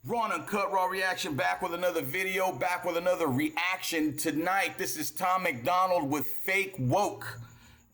Raw&Uncut, Raw Reaction, back with another video, back with another reaction tonight. This is Tom Macdonald with Fake Woke.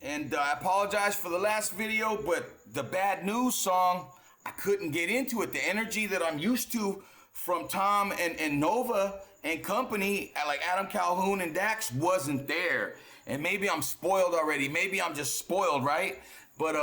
And I apologize for the last video, but the bad news song, I couldn't get into it. The energy that I'm used to from Tom and Nova and company, like Adam Calhoun and Dax, wasn't there. And maybe I'm spoiled already. Maybe I'm just spoiled, right? But,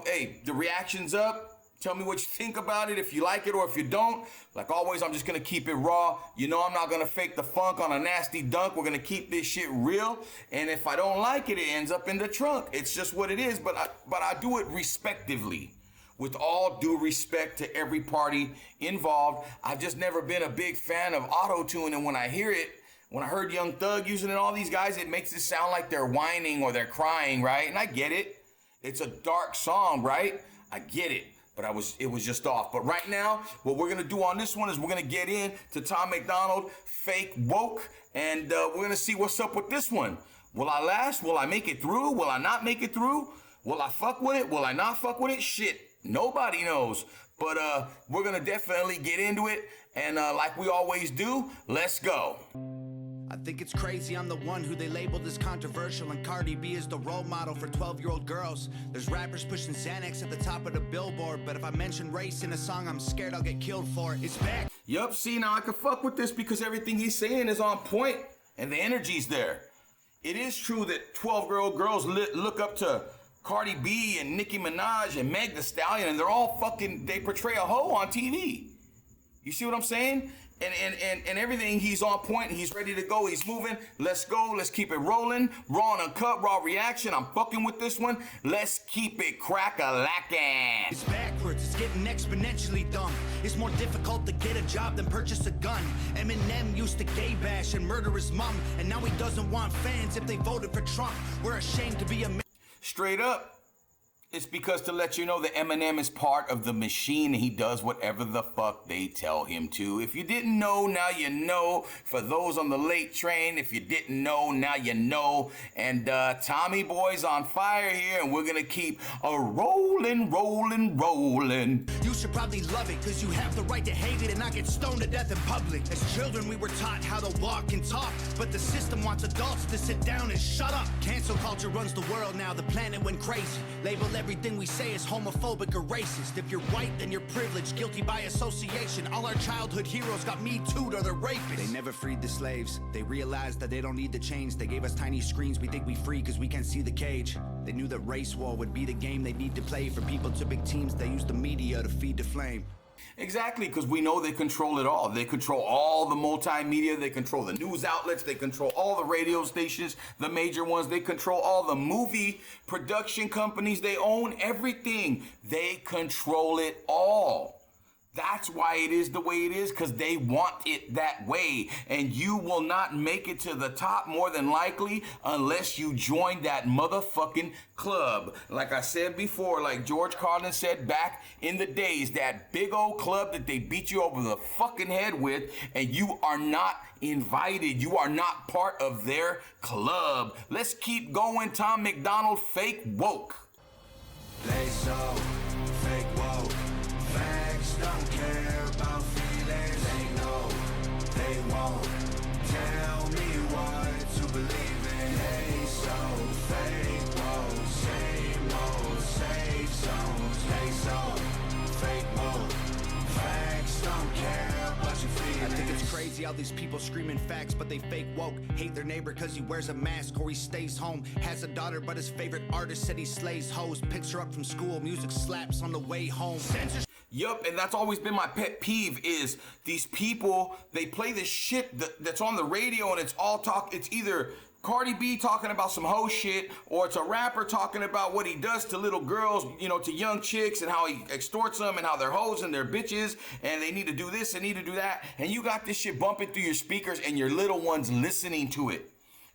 hey, the reaction's up. Tell me what you think about it, if you like it or if you don't. Like always, I'm just going to keep it raw. You know I'm not going to fake the funk on a nasty dunk. We're going to keep this shit real. And if I don't like it, it ends up in the trunk. It's just what it is. But I do it respectively. With all due respect to every party involved. I've just never been a big fan of auto-tune. And when I hear it, when I heard Young Thug using it, all these guys, it makes it sound like they're whining or they're crying, right? And I get it. It's a dark song, right? I get it. But it was just off. But right now, what we're going to do on this one is we're going to get in to Tom Macdonald, Fake Woke, and we're going to see what's up with this one. Will I last? Will I make it through? Will I not make it through? Will I fuck with it? Will I not fuck with it? Shit, nobody knows. But we're going to definitely get into it. And like we always do, let's go. I think it's crazy I'm the one who they labeled as controversial, and Cardi B is the role model for 12-year-old girls. There's rappers pushing Xanax at the top of the billboard, but if I mention race in a song, I'm scared I'll get killed for it. It's back. Yup, see, now I can fuck with this because everything he's saying is on point and the energy's there. It is true that 12-year-old girls look up to Cardi B and Nicki Minaj and Meg Thee Stallion, and they're all fucking, they portray a hoe on TV. You see what I'm saying? And everything, he's on point, he's ready to go, he's moving. Let's go, let's keep it rolling. Raw&Uncut, Raw Reaction, I'm fucking with this one. Let's keep it crack-a-lackin'. It's backwards, it's getting exponentially dumb. It's more difficult to get a job than purchase a gun. Eminem used to gay bash and murder his mom, and now he doesn't want fans if they voted for Trump. We're ashamed to be a... Straight up. It's because to let you know that Eminem is part of the machine. He does whatever the fuck they tell him to. If you didn't know, now you know. For those on the late train, if you didn't know, now you know. And Tommy Boy's on fire here, and we're gonna keep a rolling. You should probably love it, cause you have the right to hate it and not get stoned to death in public. As children, we were taught how to walk and talk, but the system wants adults to sit down and shut up. Cancel culture runs the world now, the planet went crazy. Label everything we say is homophobic or racist. If you're white, then you're privileged, guilty by association. All our childhood heroes got Me Too'd or they're rapists. They never freed the slaves. They realized that they don't need the chains. They gave us tiny screens, we think we free cause we can't see the cage. They knew that race war would be the game they need to play. For people to big teams, they use the media to feed the flame. Exactly, because we know they control it all. They control all the multimedia. They control the news outlets. They control all the radio stations, the major ones. They control all the movie production companies. They own everything. They control it all. That's why it is the way it is, because they want it that way. And you will not make it to the top more than likely unless you join that motherfucking club. Like I said before, like George Carlin said back in the days, that big old club that they beat you over the fucking head with, and you are not invited. You are not part of their club. Let's keep going. Tom Macdonald, Fake Woke. They so fake woke. Facts don't care about feelings. They know they won't tell me what to believe in. They so fake woke. Same old safe zones. They so fake woke. Facts don't care about your feelings. I think it's crazy how these people screaming facts, but they fake woke. Hate their neighbor cause he wears a mask or he stays home. Has a daughter but his favorite artist said he slays hoes. Picks her up from school, music slaps on the way home. Censorship. Yup, and that's always been my pet peeve is these people, they play this shit that's on the radio and it's all talk. It's either Cardi B talking about some hoe shit, or it's a rapper talking about what he does to little girls, to young chicks, and how he extorts them and how they're hoes and they're bitches and they need to do this and need to do that. And you got this shit bumping through your speakers and your little ones listening to it.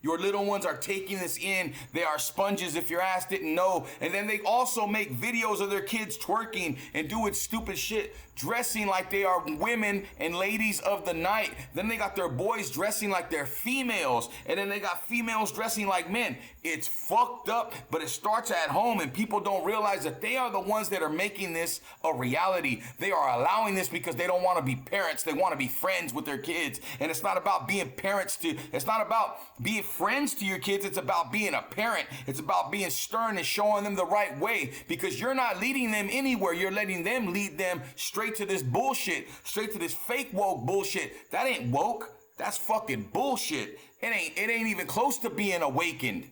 Your little ones are taking this in. They are sponges, if your ass didn't know. And then they also make videos of their kids twerking and doing stupid shit, dressing like they are women and ladies of the night. Then they got their boys dressing like they're females. And then they got females dressing like men. It's fucked up, but it starts at home, and people don't realize that they are the ones that are making this a reality. They are allowing this because they don't want to be parents. They want to be friends with their kids. And it's not about being parents it's not about being friends to your kids. It's about being a parent. It's about being stern and showing them the right way, because you're not leading them anywhere. You're letting them lead them straight to this bullshit, straight to this fake woke bullshit. That ain't woke. That's fucking bullshit. It ain't even close to being awakened.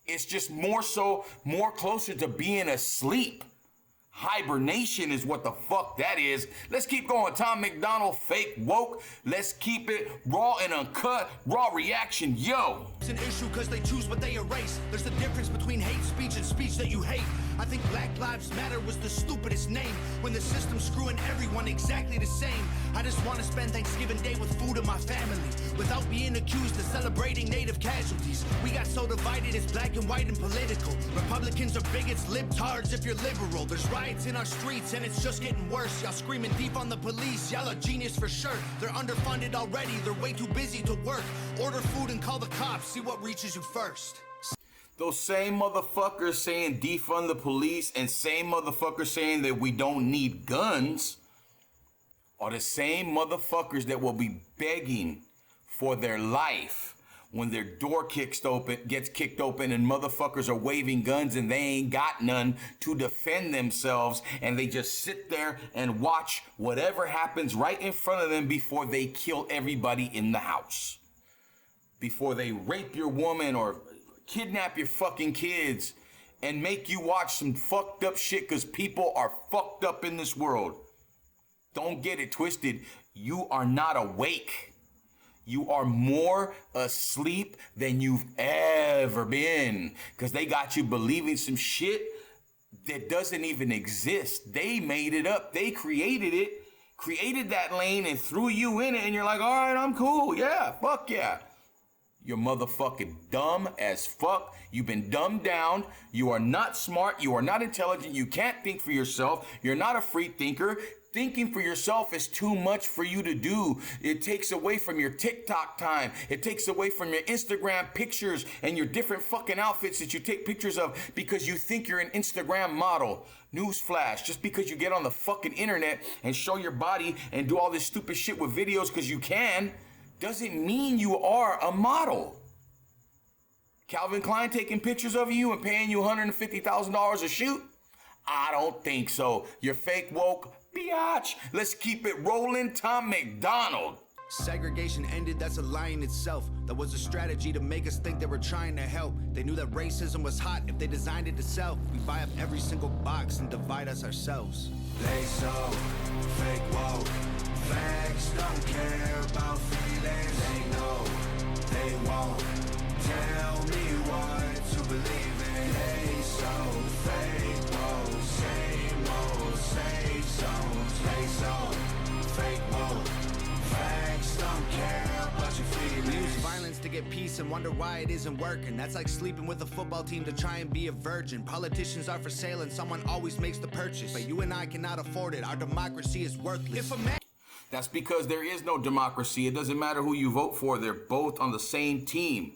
It's just more closer to being asleep. Hibernation is what the fuck that is. Let's keep going. Tom Macdonald, fake woke. Let's keep it raw and uncut. Raw reaction, yo. It's an issue because they choose what they erase. There's a difference between hate speech and speech that you hate. I think Black Lives Matter was the stupidest name when the system's screwing everyone exactly the same. I just want to spend Thanksgiving Day with food and my family without being accused of celebrating native casualties. We got so divided, it's black and white and political. Republicans are bigots, libtards if you're liberal. There's riots in our streets and it's just getting worse. Y'all screaming deep on the police, y'all are genius for sure. They're underfunded already, they're way too busy to work. Order food and call the cops, see what reaches you first. Those same motherfuckers saying defund the police and same motherfuckers saying that we don't need guns are the same motherfuckers that will be begging for their life when their door gets kicked open and motherfuckers are waving guns and they ain't got none to defend themselves, and they just sit there and watch whatever happens right in front of them before they kill everybody in the house, before they rape your woman or kidnap your fucking kids and make you watch some fucked up shit, because people are fucked up in this world. Don't get it twisted. You are not awake. You are more asleep than you've ever been, because they got you believing some shit that doesn't even exist. They made it up. They created it, created that lane and threw you in it, and you're like, all right, I'm cool. Yeah, fuck yeah. You're motherfucking dumb as fuck. You've been dumbed down. You are not smart. You are not intelligent. You can't think for yourself. You're not a free thinker. Thinking for yourself is too much for you to do. It takes away from your TikTok time. It takes away from your Instagram pictures and your different fucking outfits that you take pictures of because you think you're an Instagram model. Newsflash, just because you get on the fucking internet and show your body and do all this stupid shit with videos because you can, doesn't mean you are a model. Calvin Klein taking pictures of you and paying you $150,000 a shoot? I don't think so. You're fake woke, biatch. Let's keep it rolling. Tom Macdonald. Segregation ended, that's a lie in itself. That was a strategy to make us think they were trying to help. They knew that racism was hot if they designed it to sell. We buy up every single box and divide us ourselves. They so fake woke. Facts don't care about feelings. They know they won't tell me what to believe in. They so fake woke. Same old safe zones. They so fake woke. Facts don't care about your feelings. We use violence to get peace and wonder why it isn't working. That's like sleeping with a football team to try and be a virgin. Politicians are for sale and someone always makes the purchase. But you and I cannot afford it. Our democracy is worthless. If a man That's because there is no democracy. It doesn't matter who you vote for. They're both on the same team.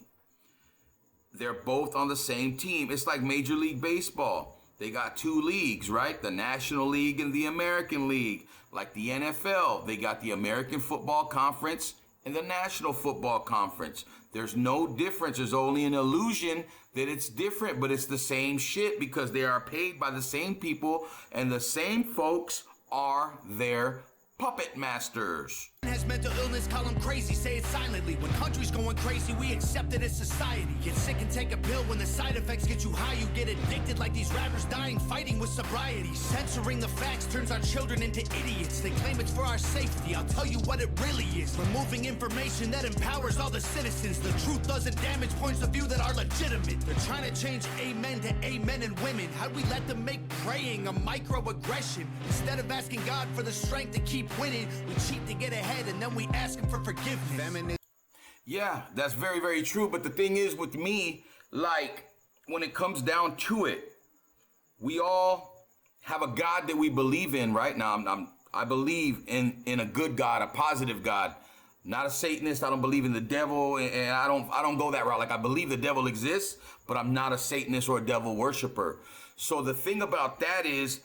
They're both on the same team. It's like Major League Baseball. They got two leagues, right? The National League and the American League. Like the NFL, they got the American Football Conference and the National Football Conference. There's no difference. There's only an illusion that it's different, but it's the same shit because they are paid by the same people and the same folks are their puppet masters. has mental illness, call them crazy, say it silently. When country's going crazy, we accept it as society. Get sick and take a pill when the side effects get you high. You get addicted like these rappers dying, fighting with sobriety. Censoring the facts turns our children into idiots. They claim it's for our safety, I'll tell you what it really is. Removing information that empowers all the citizens. The truth doesn't damage points of view that are legitimate. They're trying to change amen to amen and women. How'd we let them make praying a microaggression? Instead of asking God for the strength to keep winning, we cheat to get ahead and then we ask him for forgiveness. Yeah, that's very, very true. But the thing is with me, like, when it comes down to it, we all have a God that we believe in, right? Now, I believe in a good God, a positive God. Not a Satanist. I don't believe in the devil, and I don't go that route. Like, I believe the devil exists, but I'm not a Satanist or a devil worshiper. So the thing about that is,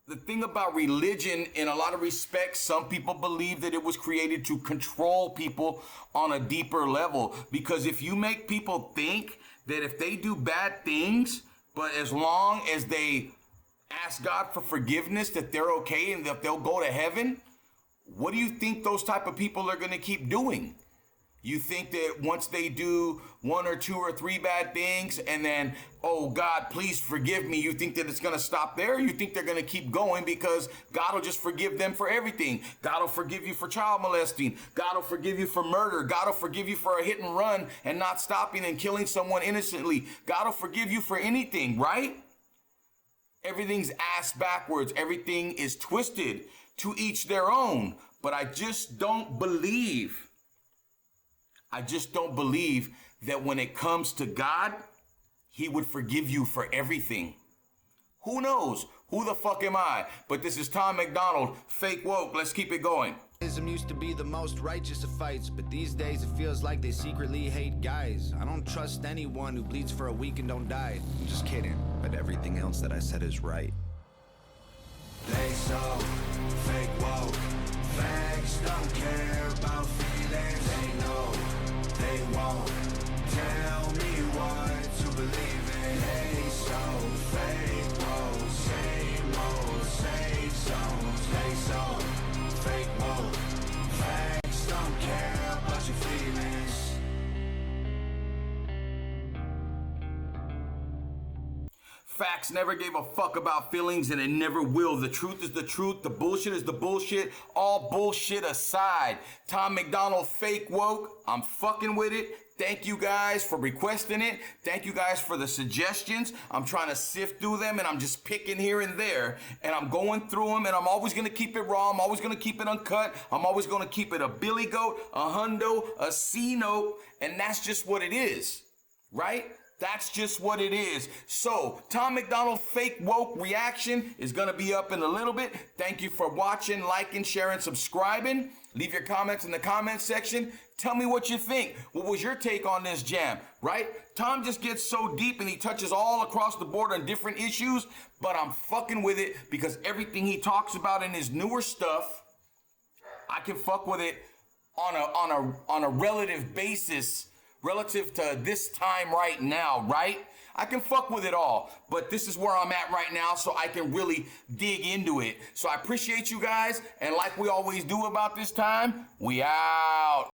the thing about religion, in a lot of respects, some people believe that it was created to control people on a deeper level. Because if you make people think that if they do bad things, but as long as they ask God for forgiveness, that they're okay and that they'll go to heaven, what do you think those type of people are going to keep doing? You think that once they do 1 or 2 or 3 bad things and then, oh God, please forgive me, you think that it's going to stop there? You think they're going to keep going because God will just forgive them for everything? God will forgive you for child molesting. God will forgive you for murder. God will forgive you for a hit and run and not stopping and killing someone innocently. God will forgive you for anything, right? Everything's ass backwards. Everything is twisted. To each their own. But I just don't believe that when it comes to God, he would forgive you for everything. Who knows? Who the fuck am I? But this is Tom Macdonald, fake woke. Let's keep it going. Used to be the most righteous of fights, but these days it feels like they secretly hate guys. I don't trust anyone who bleeds for a week and don't die. I'm just kidding, but everything else that I said is right. They so fake woke. Facts don't care about feelings. They know they won't tell me what to believe in. They so fake woke. Same old safe zones. They so fake woke. Facts don't care about your feelings. Facts never gave a fuck about feelings, and it never will. The truth is the truth. The bullshit is the bullshit. All bullshit aside. Tom Macdonald, fake woke. I'm fucking with it. Thank you guys for requesting it. Thank you guys for the suggestions. I'm trying to sift through them, and I'm just picking here and there. And I'm going through them, and I'm always going to keep it raw. I'm always going to keep it uncut. I'm always going to keep it a Billy Goat, a Hundo, a C note. And that's just what it is. Right? That's just what it is. So, Tom Macdonald fake woke reaction is going to be up in a little bit. Thank you for watching, liking, sharing, subscribing. Leave your comments in the comment section. Tell me what you think. What was your take on this jam, right? Tom just gets so deep and he touches all across the board on different issues, but I'm fucking with it because everything he talks about in his newer stuff, I can fuck with it on a relative basis. Relative to this time right now, right? I can fuck with it all, but this is where I'm at right now, so I can really dig into it. So I appreciate you guys, and like we always do about this time, we out.